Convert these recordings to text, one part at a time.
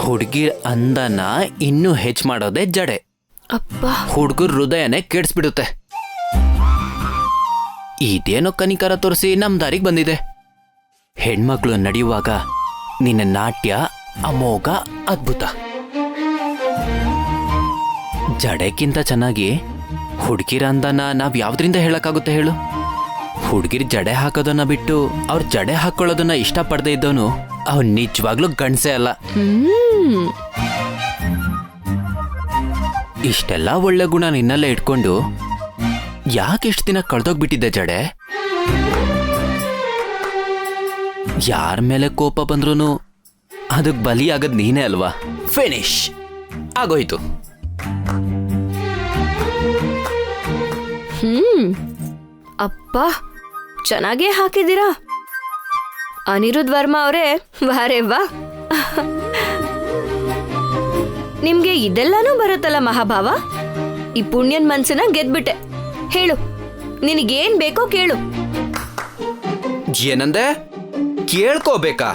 ಹುಡುಗಿ ಅಂದನ ಇನ್ನೂ ಹೆಚ್ಚು ಮಾಡೋದೇ ಜಡೆ. ಅಪ್ಪ, ಹುಡುಗರ ಹೃದಯನೇ ಕೆಡಿಸ್ಬಿಡುತ್ತೆ. ಇದೇನೋ ಕನಿಕರ ತೋರಿಸಿ ನಮ್ ದಾರಿಗೆ ಬಂದಿದೆ. ಹೆಣ್ಮಕ್ಳು ನಡೆಯುವಾಗ ನಿನ್ನ ನಾಟ್ಯ ಅಮೋಘ, ಅದ್ಭುತ. ಜಡೆಕ್ಕಿಂತ ಚೆನ್ನಾಗಿ ಹುಡುಗಿರ ಅಂದನ ನಾವ್ ಯಾವ್ದ್ರಿಂದ ಹೇಳಕ್ಕಾಗುತ್ತೆ ಹೇಳು? ಹುಡುಗಿರ್ ಜಡೆ ಹಾಕೋದನ್ನ ಬಿಟ್ಟು ಅವ್ರ ಜಡೆ ಹಾಕೊಳ್ಳೋದನ್ನ ಇಷ್ಟಪಡದೆ ಇದ್ದವನು ಅವ್ನು ನಿಜವಾಗ್ಲೂ ಗಂಡ್ಸೇ ಅಲ್ಲ. ಇಷ್ಟೆಲ್ಲ ಒಳ್ಳೆ ಗುಣ ನಿನ್ನಲ್ಲೇ ಇಟ್ಕೊಂಡು ಯಾಕೆ ಇಷ್ಟು ದಿನ ಕಳ್ದೋಗ್ಬಿಟ್ಟಿದ್ದೆ ಜಡೆ? ಯಾರ ಮೇಲೆ ಕೋಪ ಬಂದ್ರೂ ಅದಕ್ಕೆ ಬಲಿಯಾಗದ್ ನೀನೇ ಅಲ್ವಾ? ಫಿನಿಶ್ ಆಗೋಯ್ತು. ಅಪ್ಪ, ಚೆನ್ನಾಗೇ ಹಾಕಿದ್ದೀರಾ. ಅನಿರುದ್ಧ್ ವರ್ಮಾ ಅವರೇ, ವಾರೇ ವಾ. ನಿಮ್ಗೆ ಇದೆಲ್ಲಾನು ಬರುತ್ತಲ್ಲ ಮಹಾಭಾವ. ಈ ಪುಣ್ಯನ್ ಮನ್ಸನ್ನ ಗೆದ್ಬಿಟ್ಟೆ. ಹೇಳು, ನಿನಗೇನ್ ಬೇಕೋ ಕೇಳು. ಏನಂದೆ? ಕೇಳ್ಕೋಬೇಕಾ?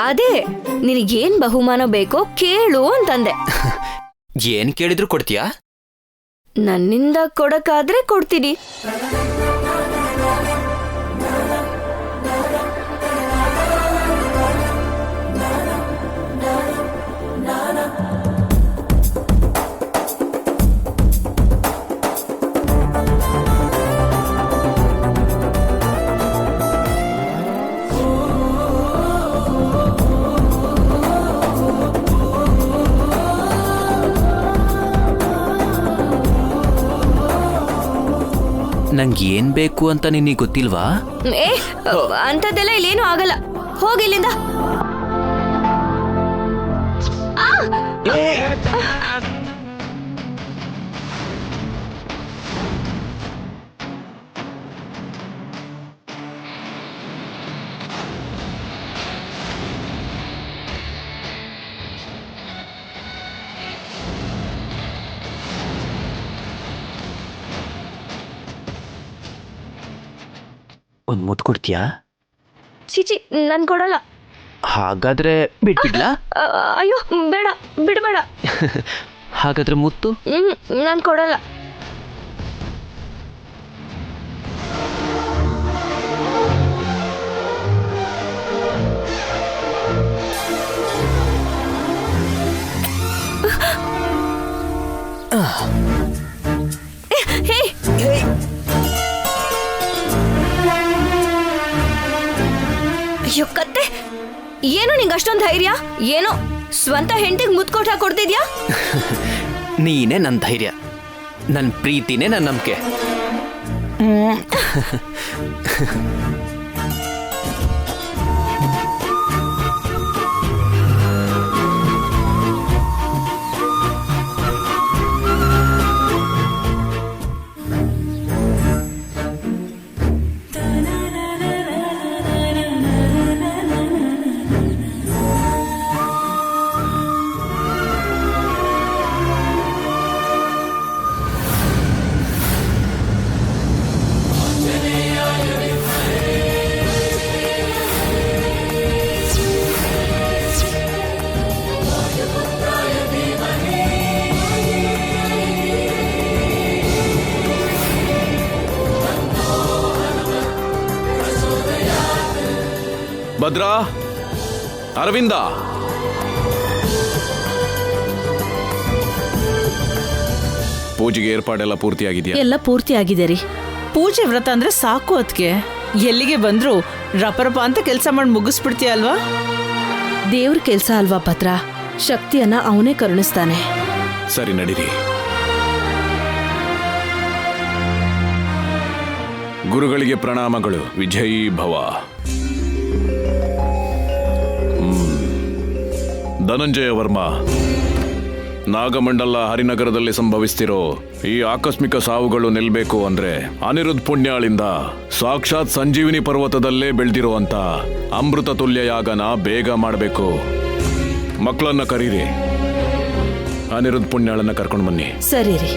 ಅದೇ, ನಿನಗೇನ್ ಬಹುಮಾನ ಬೇಕೋ ಕೇಳು ಅಂತಂದೆ. ಏನ್ ಕೇಳಿದ್ರು ಕೊಡ್ತೀಯಾ? ನನ್ನಿಂದ ಕೊಡಕ್ಕಾದ್ರೆ ಕೊಡ್ತೀನಿ. ನಂಗೆ ಏನ್ ಬೇಕು ಅಂತ ನಿನಗೆ ಗೊತ್ತಿಲ್ವಾ? ಅಂತದೆಲ್ಲ ಇಲ್ಲೇನು ಆಗಲ್ಲ. ಹೋಗಿಲ್ಲಿಂದ. ಒಂದ್ ಮುತ್ತು ಕೊಡ್ತೀಯಾ? ಚಿಚಿ, ನನ್ ಕೊಡಲ್ಲ. ಹಾಗಾದ್ರೆ ಬಿಟ್ಬಿಡ್ಲಾ? ಅಯ್ಯೋ, ಬೇಡ, ಬಿಡ್ಬೇಡ. ಹಾಗಾದ್ರೆ ಮುತ್ತು? ನಾನ್ ಕೊಡಲ್ಲ. ಅಯ್ಯೋ ಕತ್ತೆ, ಏನು ನಿಂಗೆ ಅಷ್ಟೊಂದು ಧೈರ್ಯ? ಏನೋ ಸ್ವಂತ ಹೆಂಡತಿಗೆ ಮುತ್ಕೊಟ್ಟ ಕೊಡ್ತಿದ್ಯಾ? ನೀನೇ ನನ್ನ ಧೈರ್ಯ, ನನ್ನ ಪ್ರೀತಿನೇ ನನ್ನ ನಂಬಿಕೆ. ಭದ್ರಾ, ಅರವಿಂದ, ಪೂಜೆಗೆ ಏರ್ಪಾಡೆಲ್ಲ ಪೂರ್ತಿಯಾಗಿದೆಯಾ? ಎಲ್ಲ ಪೂರ್ತಿಯಾಗಿದೆ ರೀ. ಪೂಜೆ ವ್ರತ ಅಂದ್ರೆ ಸಾಕು. ಅದಕ್ಕೆ ಎಲ್ಲಿಗೆ ಬಂದ್ರು ರಪರಪ ಅಂತ ಕೆಲಸ ಮಾಡಿ ಮುಗಿಸ್ಬಿಡ್ತೀಯ ಅಲ್ವಾ? ದೇವ್ರ ಕೆಲಸ ಅಲ್ವಾ ಭದ್ರ, ಶಕ್ತಿಯನ್ನ ಅವನೇ ಕರುಣಿಸ್ತಾನೆ. ಸರಿ, ನಡೀರಿ. ಗುರುಗಳಿಗೆ ಪ್ರಣಾಮಗಳು. ವಿಜಯೀ ಭವ. ಧನಂಜಯ ವರ್ಮಾ, ನಾಗಮಂಡಲ ಹರಿನಗರದಲ್ಲಿ ಸಂಭವಿಸ್ತಿರೋ ಈ ಆಕಸ್ಮಿಕ ಸಾವುಗಳು ನಿಲ್ಬೇಕು ಅಂದ್ರೆ ಅನಿರುದ್ಧ್ ಪುಣ್ಯಾಳಿಂದ ಸಾಕ್ಷಾತ್ ಸಂಜೀವಿನಿ ಪರ್ವತದಲ್ಲೇ ಬೆಳೆದಿರುವಂತ ಅಮೃತ ತುಲ್ಯ ಯಾಗನ ಬೇಗ ಮಾಡಬೇಕು. ಮಕ್ಕಳನ್ನ ಕರೀರಿ. ಅನಿರುದ್ಧ್ ಪುಣ್ಯಾಳನ್ನ ಕರ್ಕೊಂಡು ಬನ್ನಿ. ಸರಿ ರೀ.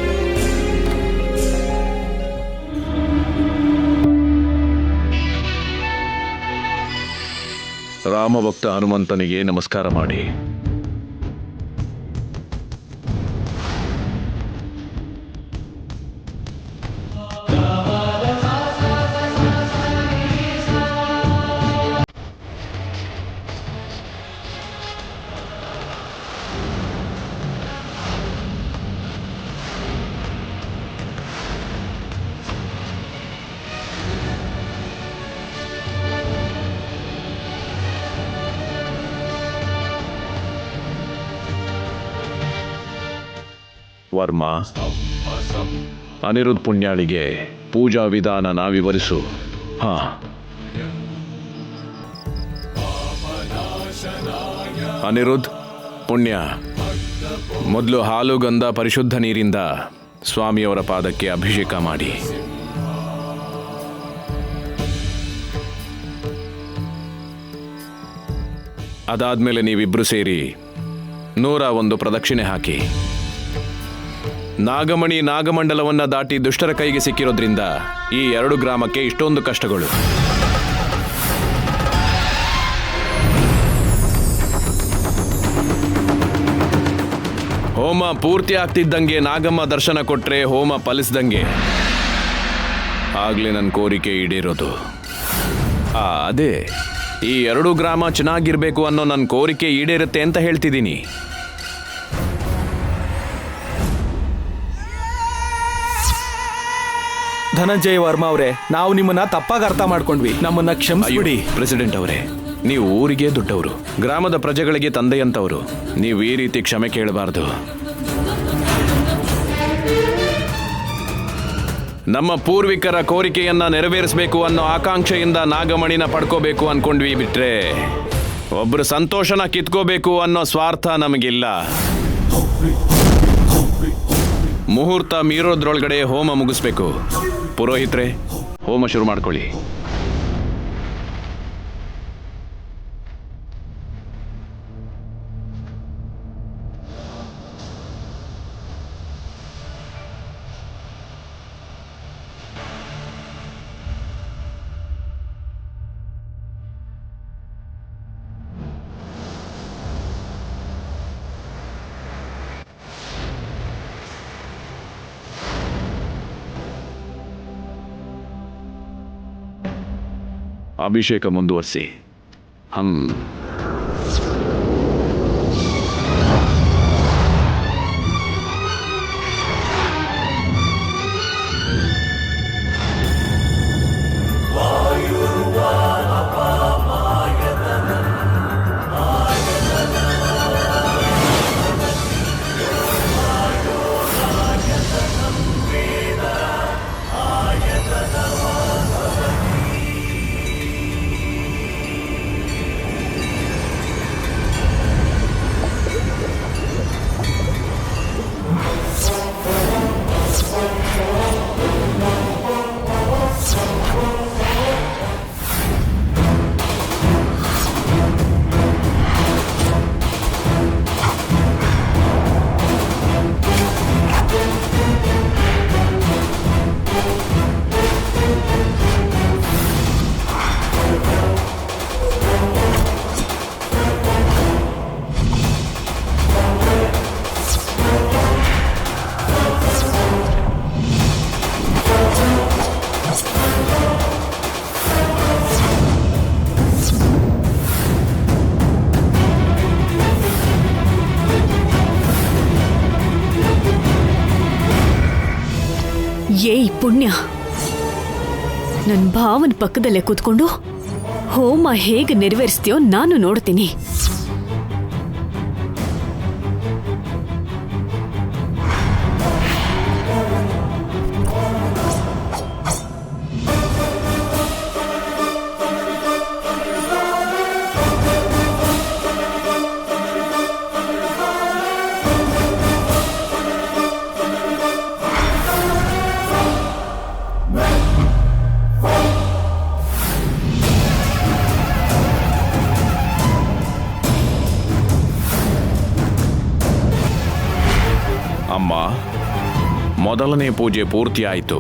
ರಾಮಭಕ್ತ ಹನುಮಂತನಿಗೆ ನಮಸ್ಕಾರ ಮಾಡಿ. ವರ್ಮ, ಅನಿರುದ್ಧ ಪುಣ್ಯಾಳಿಗೆ ಪೂಜಾ ವಿಧಾನನ ವಿವರಿಸು. ಹಾ. ಅನಿರುದ್ಧ ಪುಣ್ಯ, ಮೊದಲು ಹಾಲು ಗಂಧ ಪರಿಶುದ್ಧ ನೀರಿಂದ ಸ್ವಾಮಿಯವರ ಪಾದಕ್ಕೆ ಅಭಿಷೇಕ ಮಾಡಿ. ಅದಾದ್ಮೇಲೆ ನೀವಿಬ್ರು ಸೇರಿ 101 ಪ್ರದಕ್ಷಿಣೆ ಹಾಕಿ. ನಾಗಮಣಿ ನಾಗಮಂಡಲವನ್ನ ದಾಟಿ ದುಷ್ಟರ ಕೈಗೆ ಸಿಕ್ಕಿರೋದ್ರಿಂದ ಈ 2 ಗ್ರಾಮಕ್ಕೆ ಇಷ್ಟೊಂದು ಕಷ್ಟಗಳು. ಹೋಮ ಪೂರ್ತಿ ಆಗ್ತಿದ್ದಂಗೆ ನಾಗಮ್ಮ ದರ್ಶನ ಕೊಟ್ರೆ ಹೋಮ ಫಲಿಸ್ದಂಗೆ. ಆಗ್ಲೇ ನನ್ನ ಕೋರಿಕೆ ಈಡೇರೋದು. ಅದೇ ಈ 2 ಗ್ರಾಮ ಚೆನ್ನಾಗಿರ್ಬೇಕು ಅನ್ನೋ ನನ್ನ ಕೋರಿಕೆ ಈಡೇರುತ್ತೆ ಅಂತ ಹೇಳ್ತಿದ್ದೀನಿ. ಧನಂಜಯ ವರ್ಮಾ ಅವರೇ, ನಾವು ನಿಮ್ಮನ್ನ ತಪ್ಪಾಗಿ ಅರ್ಥ ಮಾಡ್ಕೊಂಡ್ವಿ, ನಮ್ಮನ್ನ ಕ್ಷಮಿಸ್ಬಿಡಿ. ಪ್ರೆಸಿಡೆಂಟ್ ಅವರೇ, ನೀವು ಊರಿಗೆ ದೊಡ್ಡವರು, ಗ್ರಾಮದ ಪ್ರಜೆಗಳಿಗೆ ತಂದೆಯಂತವರು. ನೀವು ಈ ರೀತಿ ಕ್ಷಮೆ ಕೇಳಬಾರ್ದು. ನಮ್ಮ ಪೂರ್ವಿಕರ ಕೋರಿಕೆಯನ್ನ ನೆರವೇರಿಸಬೇಕು ಅನ್ನೋ ಆಕಾಂಕ್ಷೆಯಿಂದ ನಾಗಮಣಿನ ಪಡ್ಕೋಬೇಕು ಅನ್ಕೊಂಡ್ವಿ. ಬಿಟ್ರೆ ಒಬ್ರು ಸಂತೋಷನ ಕಿತ್ಕೋಬೇಕು ಅನ್ನೋ ಸ್ವಾರ್ಥ ನಮಗಿಲ್ಲ. ಮುಹೂರ್ತ ಮೀರೋದ್ರೊಳಗಡೆ ಹೋಮ ಮುಗಿಸ್ಬೇಕು. ಪುರೋಹಿತ್ರೆ, ಹೋಮ ಶುರು ಮಾಡ್ಕೊಳ್ಳಿ. ಅಭಿಷೇಕ ಮುಂದುವರಿಸಿ. ಏಯ್ ಪುಣ್ಯ, ನನ್ನ ಭಾವನ ಪಕ್ಕದಲ್ಲೇ ಕೂತ್ಕೊಂಡು ಹೋಮ ಹೇಗೆ ನೆರವೇರಿಸ್ತೀಯೋ ನಾನು ನೋಡ್ತೀನಿ. ಅಮ್ಮ, ಮೊದಲನೇ ಪೂಜೆ ಪೂರ್ತಿ ಆಯಿತು.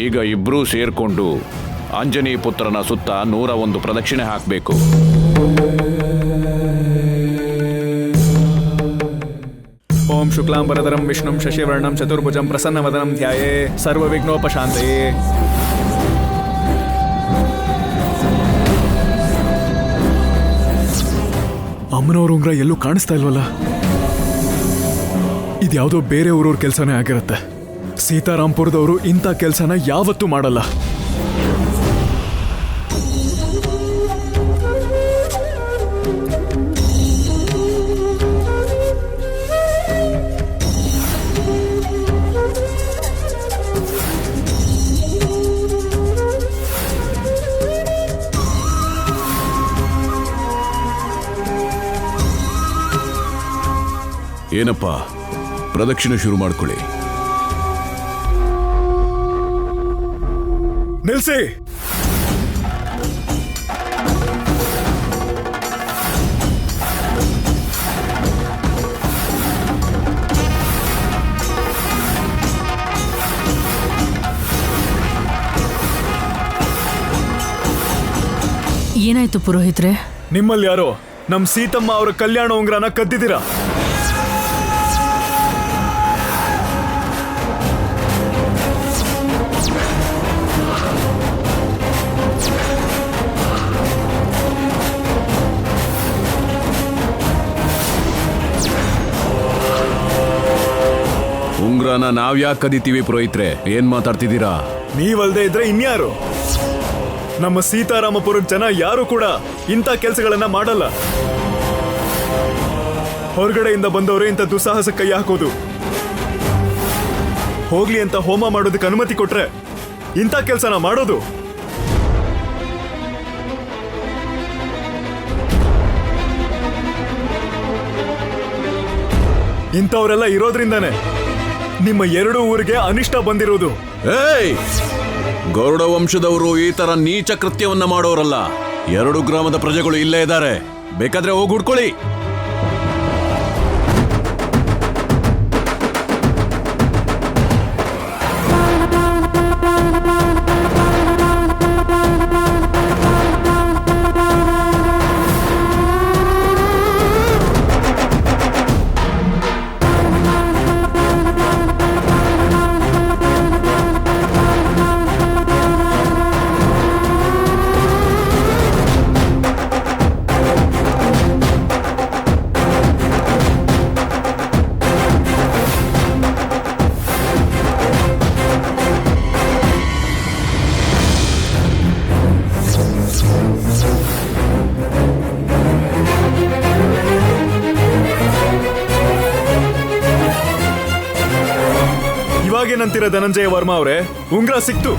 ಈಗ ಇಬ್ರೂ ಸೇರ್ಕೊಂಡು ಆಂಜನೇಯ ಪುತ್ರನ ಸುತ್ತ 101 ಪ್ರದಕ್ಷಿಣೆ ಹಾಕಬೇಕು. ಓಂ ಶುಕ್ಲಾಂಬರಧರಂ ವಿಷ್ಣುಂ ಶಶಿವರ್ಣಂ ಚತುರ್ಭುಜಂ ಪ್ರಸನ್ನವದನಂ ಧ್ಯಾಯೇ ಸರ್ವವಿಘ್ನೋಪಶಾಂತಯೇ. ಅಮ್ಮನವ್ರ ಉಂಗ್ರ ಎಲ್ಲೂ ಕಾಣಿಸ್ತಾ ಇಲ್ವಲ್ಲ? ಇದ್ಯಾವುದೋ ಬೇರೆ ಊರವ್ರ ಕೆಲಸನೇ ಆಗಿರುತ್ತೆ. ಸೀತಾರಾಂಪುರದವರು ಇಂಥ ಕೆಲಸನ ಯಾವತ್ತೂ ಮಾಡಲ್ಲ. ಏನಪ್ಪ, ಪ್ರದಕ್ಷಿಣೆ ಶುರು ಮಾಡ್ಕೊಳ್ಳಿ. ನಿಲ್ಸಿ. ಏನಾಯ್ತು ಪುರೋಹಿತ್ರೆ? ನಿಮ್ಮಲ್ಲಿ ಯಾರೋ ನಮ್ ಸೀತಮ್ಮ ಅವರ ಕಲ್ಯಾಣ ಉಂಗ್ರನ ಕದ್ದಿದ್ದೀರಾ? ಉಂಗ್ರನ ನಾವ್ ಯಾಕೆ ಕದಿತೀವಿ ಪುರೋಹಿತ್ರೆ? ಏನ್ ಮಾತಾಡ್ತಿದ್ದೀರಾ? ನೀವಲ್ದೇ ಇದ್ರೆ ಇನ್ಯಾರು? ನಮ್ಮ ಸೀತಾರಾಮಪುರದ ಜನ ಯಾರು ಕೂಡ ಇಂಥ ಕೆಲಸಗಳನ್ನ ಮಾಡಲ್ಲ. ಹೊರಗಡೆಯಿಂದ ಬಂದವರು ಇಂಥ ದುಸ್ಸಾಹಸ ಕೈ ಹಾಕೋದು. ಹೋಗ್ಲಿ ಅಂತ ಹೋಮ ಮಾಡೋದಕ್ಕೆ ಅನುಮತಿ ಕೊಟ್ರೆ ಇಂಥ ಕೆಲಸನ ಮಾಡೋದು. ಇಂಥವರೆಲ್ಲ ಇರೋದ್ರಿಂದಾನೆ ನಿಮ್ಮ ಎರಡು ಊರಿಗೆ ಅನಿಷ್ಟ ಬಂದಿರೋದು. ಏಯ್, ಗರುಡ ವಂಶದವರು ಈ ತರ ನೀಚ ಕೃತ್ಯವನ್ನ ಮಾಡೋರಲ್ಲ. 2 ಗ್ರಾಮದ ಪ್ರಜೆಗಳು ಇಲ್ಲೇ ಇದ್ದಾರೆ, ಬೇಕಾದ್ರೆ ಹೋಗಿ ಹುಡ್ಕೊಳ್ಳಿ. ಇವಾಗೇನಂತೀರ ಧನಂಜಯ ವರ್ಮಾ ಅವರೇ? ಉಂಗ್ರ ಸಿಕ್ತು,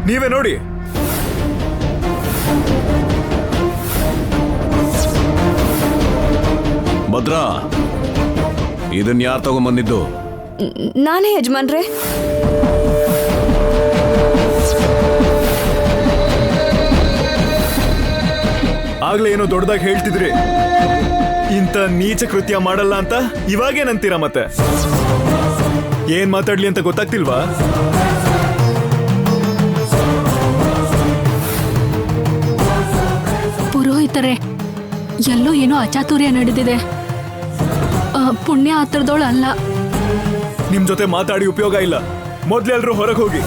ನೀವೇ ನೋಡಿ. ಭದ್ರಾ, ಇದನ್ ಯಾರು ತಗೊಂಬಂದಿದ್ದು? ನಾನೇ ಯಜಮಾನ್ರೆ. ಆಗ್ಲೇ ಏನೋ ದೊಡ್ಡದಾಗಿ ಹೇಳ್ತಿದ್ರಿ, ಇಂಥ ನೀಚ ಕೃತ್ಯ ಮಾಡಲ್ಲ ಅಂತ. ಇವಾಗೇನಂತೀರ ಮತ್ತೆ? ಏನ್ ಮಾತಾಡ್ಲಿ ಅಂತ ಗೊತ್ತಾಗ್ತಿಲ್ವಾ? ಪುರೋಹಿತರೆ, ಎಲ್ಲೋ ಏನೋ ಅಚಾತುರ್ಯ ನಡೆದಿದೆ. ಪುಣ್ಯ ಹತ್ರದೋಳು ಅಲ್ಲ. ನಿಮ್ ಜೊತೆ ಮಾತಾಡಿ ಉಪಯೋಗ ಇಲ್ಲ. ಮೊದ್ಲೆಲ್ರೂ ಹೊರಗೆ ಹೋಗಿ.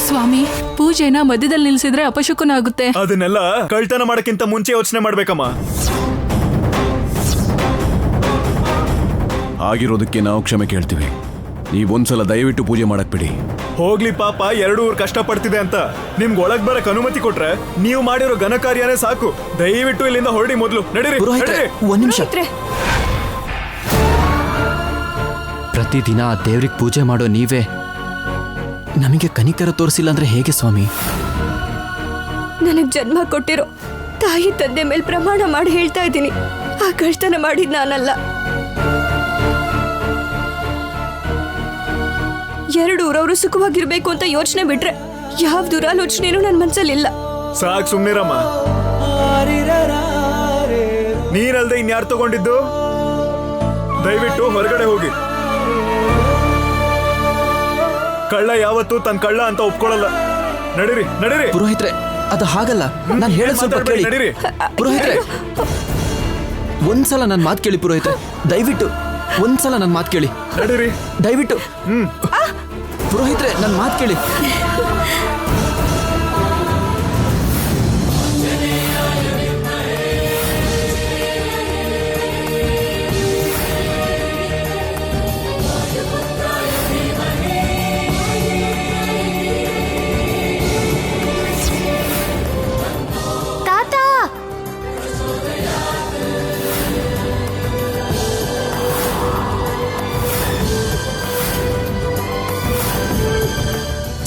ಸ್ವಾಮಿ, ಪೂಜೆನ ಮಧ್ಯದಲ್ಲಿ ನಿಲ್ಸಿದ್ರೆ ಅಪಶಕುನ ಆಗುತ್ತೆ. ಅದನ್ನೆಲ್ಲ ಕಳ್ತನ ಮಾಡಕ್ಕಿಂತ ಮುಂಚೆ ಯೋಚನೆ ಮಾಡ್ಬೇಕಮ್ಮ. ಆಗಿರೋದಕ್ಕೆ ನಾವು ಕ್ಷಮೆ ಕೇಳ್ತೀವಿ. ನೀವೊಂದ್ಸಲ ದಯವಿಟ್ಟು ಪೂಜೆ ಮಾಡಕ್ ಬಿಡಿ. ಹೋಗ್ಲಿ ಪಾಪ, 2 ಊರು ಕಷ್ಟ ಪಡ್ತಿದೆ ಅಂತ ನಿಮ್ಗೆ ಒಳಗ್ ಬರಕ್ ಅನುಮತಿ ಕೊಟ್ರೆ ನೀವು ಮಾಡಿರೋ ಘನ ಕಾರ್ಯನೇ ಸಾಕು. ದಯವಿಟ್ಟು ಇಲ್ಲಿಂದ ಹೊರಡಿ. ಮೊದ್ಲು ನಡೀರಿ. ಒಂದ್ ನಿಮಿಷ. ಪ್ರತಿದಿನ ಆ ದೇವ್ರಿಗೆ ಪೂಜೆ ಮಾಡೋ ನೀವೇ ನಮಗೆ ಕನಿಕರ ತೋರಿಸಿಲ್ಲ ಅಂದ್ರೆ ಹೇಗೆ ಸ್ವಾಮಿ? ನನಗ್ ಜನ್ಮ ಕೊಟ್ಟಿರೋ ತಾಯಿ ತಂದೆ ಮೇಲೆ ಪ್ರಮಾಣ ಮಾಡಿ ಹೇಳ್ತಾ ಇದ್ದೀನಿ, ಆ ಕಳ್ತನ ಮಾಡಿದ್ ನಾನಲ್ಲ. 2 ಊರವರು ಸುಖವಾಗಿರ್ಬೇಕು ಅಂತ ಯೋಚನೆ ಬಿಟ್ರೆ ಯಾವ ದುರಾಲೋಚನೆನೂ ನನ್ನ ಮನ್ಸಲ್ಲಿಲ್ಲ. ಸಾಕ್ ಸುಮ್ನಿರಮ್ಮ. ನೀನಲ್ದೆ ಇನ್ಯಾರು ತಗೊಂಡಿದ್ದು? ದಯವಿಟ್ಟು ಹೊರಗಡೆ ಹೋಗಿ. ಕಳ್ಳ ಯಾವತ್ತೂ ತನ್ನ ಕಳ್ಳ ಅಂತ ಒಪ್ಕೊಳ್ಳಲ್ಲ. ನಡೀರಿ ನಡೀರಿ. ಪುರೋಹಿತ್ರೆ, ಅದು ಹಾಗಲ್ಲ. ನಾನು ಹೇಳೋದು ಸ್ವಲ್ಪ ಕೇಳಿ. ನಡೀರಿ. ಪುರೋಹಿತ್ರೆ, ಒಂದ್ಸಲ ನನ್ನ ಮಾತು ಕೇಳಿ ಪುರೋಹಿತ್ರೆ, ದಯವಿಟ್ಟು ಒಂದ್ಸಲ ನನ್ನ ಮಾತು ಕೇಳಿ. ನಡೀರಿ ದಯವಿಟ್ಟು. ಪುರೋಹಿತ್ರೆ, ನನ್ನ ಮಾತು ಕೇಳಿ.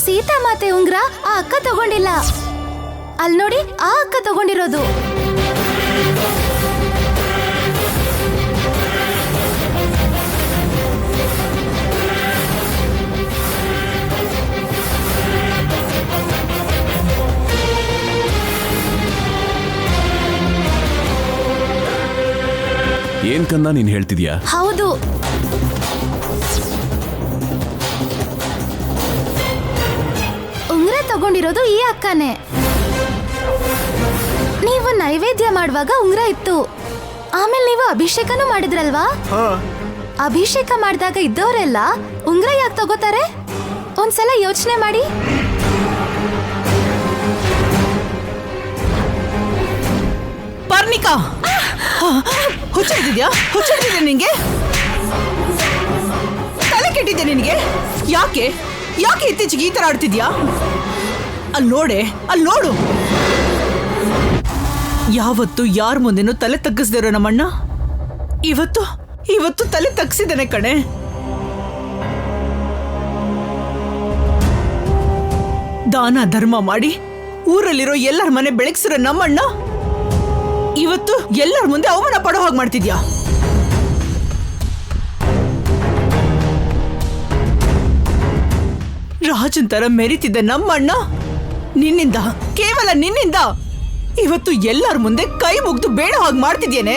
ಸೀತಾಮಾತೆ ಉಂಗ್ರ ಆ ಅಕ್ಕ ತಗೊಂಡಿಲ್ಲ. ಅಲ್ಲಿ ನೋಡಿ, ಆ ಅಕ್ಕ ತಗೊಂಡಿರೋದು. ಕನ್ನ ನೀನ್ ಹೇಳ್ತಿದ್ಯಾ? ಹೌದು. ಉಂಗ್ರ ತಗೊಂಡಿರೋದು ಈ ಅಕ್ಕನೇ. ನೀವು ನೈವೇದ್ಯ ಮಾಡುವಾಗ ಉಂಗ್ರ ಇತ್ತು. ಆಮೇಲೆ ನೀವು ಅಭಿಷೇಕನೂ ಮಾಡಿದ್ರಲ್ವಾ? ಅಭಿಷೇಕ ಮಾಡಿದಾಗ ಇದ್ದವರೆಲ್ಲ ಉಂಗ್ರ ಯಾಕೆ ತಗೋತಾರೆ? ಒಂದ್ಸಲ ಯೋಚನೆ ಮಾಡಿ. ಪರ್ಣಿಕಾ, ಹುಚ್ಚಿದ್ಯಾ? ಹುಚ್ಚಿದ್ಯಾ ನಿನ್ಗೆ? ತಲೆ ಕೆಟ್ಟಿದ್ಯಾ ನಿನಗೆ? ಯಾಕೆ ಯಾಕೆ ಇತ್ತೀಚೆಗೆ ಈ ತರ ಆಡ್ತಿದ್ಯಾ? ಅಲ್ಲಿ ನೋಡೆ, ಅಲ್ಲಿ ನೋಡು. ಯಾವತ್ತು ಯಾರ ಮುಂದೆನೂ ತಲೆ ತಗ್ಗಿಸ್ದಿರೋ ನಮ್ಮಣ್ಣ ಇವತ್ತು ತಲೆ ತಗ್ಸಿದ್ದಾನೆ ಕಣೆ. ದಾನ ಧರ್ಮ ಮಾಡಿ ಊರಲ್ಲಿರೋ ಎಲ್ಲರ ಮನೆ ಬೆಳಗ್ಸಿರೋ ನಮ್ಮಣ್ಣ ಇವತ್ತು ಎಲ್ಲರ ಮುಂದೆ ಅವಮಾನ ಪಡೋ ಹಾಗೆ ಮಾಡ್ತಿದ್ಯಾ? ರಾಜನ್ ತರ ಮೆರಿತಿದ್ದ ನಮ್ಮಣ್ಣ ನಿನ್ನಿಂದ, ಕೇವಲ ನಿನ್ನಿಂದ ಇವತ್ತು ಎಲ್ಲರ ಮುಂದೆ ಕೈ ಮುಗ್ದು ಬೇಡ ಹಾಗೆ ಮಾಡ್ತಿದ್ಯೇನೆ.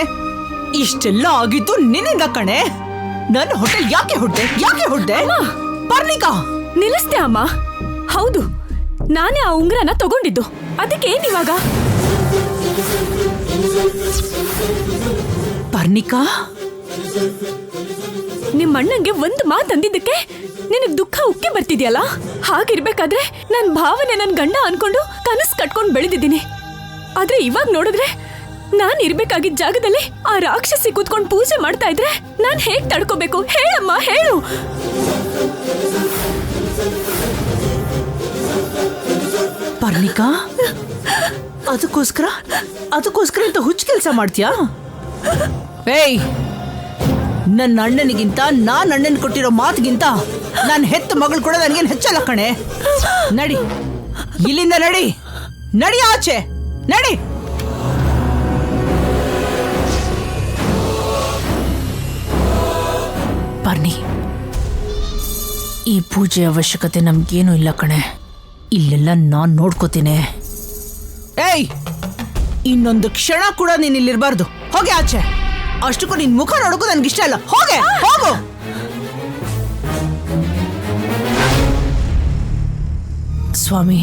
ಇಷ್ಟೆಲ್ಲ ಆಗಿದ್ದು ನಿನ್ನಿಂದ ಕಣೆ. ನನ್ನ ಹೋಟೆಲ್ ಯಾಕೆ ಹೊಡ್ದೆ? ಪರ್ಣಿಕಾ, ನಿಲ್ಲಿಸ್ದೆ ಅಮ್ಮ. ಹೌದು, ನಾನೇ ಆ ಉಂಗ್ರನ ತಗೊಂಡಿದ್ದು. ಅದಕ್ಕೆ ಏನಿವಾಗ? ಪರ್ಣಿಕಾ, ನಿಮ್ಮಣ್ಣಂಗೆ ಒಂದು ಮಾತು ಅಂದಿದ್ದಕ್ಕೆ ನಿನಗ್ ದುಃಖ ಉಕ್ಕಿ ಬರ್ತಿದ್ಯಲ್ಲ? ಹಾಗಿರ್ಬೇಕಾದ್ರೆ ನನ್ ಭಾವನೆ ನನ್ ಗಂಡ ಅನ್ಕೊಂಡು ಕನಸು ಕಟ್ಕೊಂಡು ಬೆಳೆದಿದ್ದೀನಿ. ಆದ್ರೆ ಇವಾಗ ನೋಡಿದ್ರೆ ನಾನ್ ಇರ್ಬೇಕಾಗಿದ್ದ ಜಾಗದಲ್ಲಿ ಆ ರಾಕ್ಷಸಿ ಕೂತ್ಕೊಂಡು ಪೂಜೆ ಮಾಡ್ತಾ ಇದ್ರೆ ನಾನ್ ಹೇಗ್ ತಡ್ಕೋಬೇಕು? ಹೇಳಮ್ಮ, ಹೇಳು. ಪರ್ಣಿಕಾ, ಅದಕ್ಕೋಸ್ಕರ ಇಂತ ಹುಚ್ಚ ಕೆಲಸ ಮಾಡ್ತೀಯಾ? ಏಯ್, ನನ್ನ ಅಣ್ಣನಿಗಿಂತ ನಾನ್ ಅಣ್ಣನ್ ಕೊಟ್ಟಿರೋ ಮಾತಿಗಿಂತ ನಾನು ಹೆತ್ತ ಮಗಳು ಕೂಡ ನನಗೇನು ಹೆಚ್ಚಲ್ಲ ಕಣೆ. ನಡಿ ಇಲ್ಲಿಂದ, ನಡಿ ಆಚೆ, ನಡಿ. ಪರ್ಣಿ, ಈ ಪೂಜೆ ಅವಶ್ಯಕತೆ ನಮ್ಗೇನು ಇಲ್ಲ ಕಣೆ. ಇಲ್ಲೆಲ್ಲ ನಾನ್ ನೋಡ್ಕೋತೀನಿ. ಏಯ್, ಇನ್ನೊಂದು ಕ್ಷಣ ಕೂಡ ನೀನ್ ಇಲ್ಲಿರ್ಬಾರ್ದು. ಹೋಗಿ ಆಚೆ. ಅಷ್ಟಕ್ಕೂ ನಿನ್ ಮುಖ ನೋಡೋಕು ನನ್ಗಿಷ್ಟ ಇಲ್ಲ. ಹೋಗು. ಸ್ವಾಮಿ,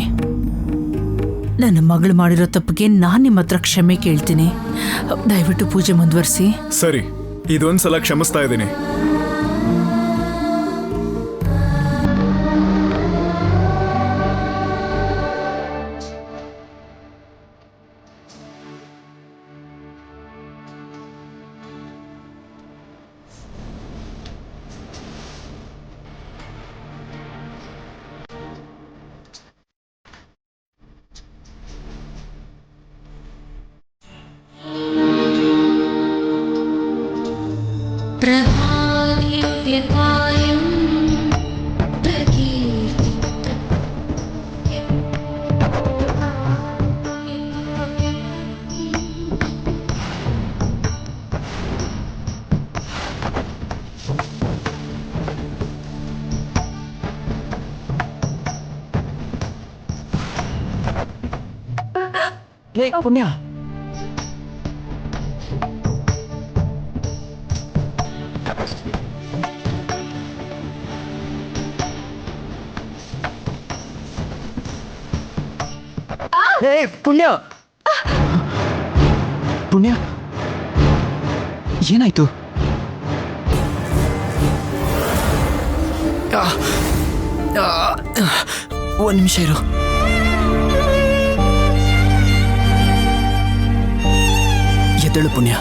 ನನ್ನ ಮಗಳು ಮಾಡಿರೋ ತಪ್ಪಿಗೆ ನಾನ್ ನಿಮ್ಮ ಹತ್ರ ಕ್ಷಮೆ ಕೇಳ್ತೀನಿ. ದಯವಿಟ್ಟು ಪೂಜೆ ಮುಂದುವರಿಸಿ. ಸರಿ, ಇದೊಂದ್ಸಲ ಕ್ಷಮಿಸ್ತಾ ಇದ್ದೀನಿ. ಪುಣ್ಯ, ಪುಣ್ಯ, ಏನಾಯ್ತು? ಒಂದ್ ನಿಮಿಷ ಇರು. ಎದ್ದೇಳು ಪುಣ್ಯ.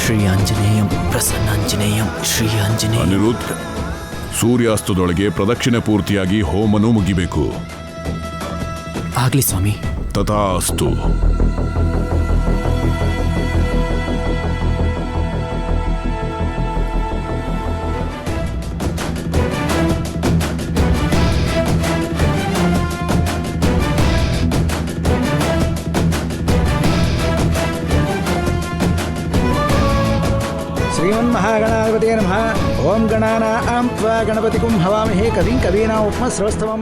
ಶ್ರೀ ಆಂಜನೇಯಂ ಪ್ರಸನ್ನಾಂಜನೇಯಂ ಶ್ರೀ ಆಂಜನೇಯ. ಅನಿರುದ್ಧ್, ಸೂರ್ಯಾಸ್ತದೊಳಗೆ ಪ್ರದಕ್ಷಿಣೆ ಪೂರ್ತಿಯಾಗಿ ಹೋಮನು ಮುಗಿಬೇಕು. ಆಗ್ಲಿ ಸ್ವಾಮಿ. ತಥಾಸ್ತು. ಶ್ರೀಮನ್ಮಹಾಗಣಾಧಿಪತೇ ನಮಃ. ಓಂ ಗಣಾನಾಂ ತ್ವಾ ಗಣಪತಿಗುಂ ಹವಾಮಹೇ ಕವಿಂ ಕವೀನಾಂ ಉಪಮಶ್ರವಸ್ತಮಂ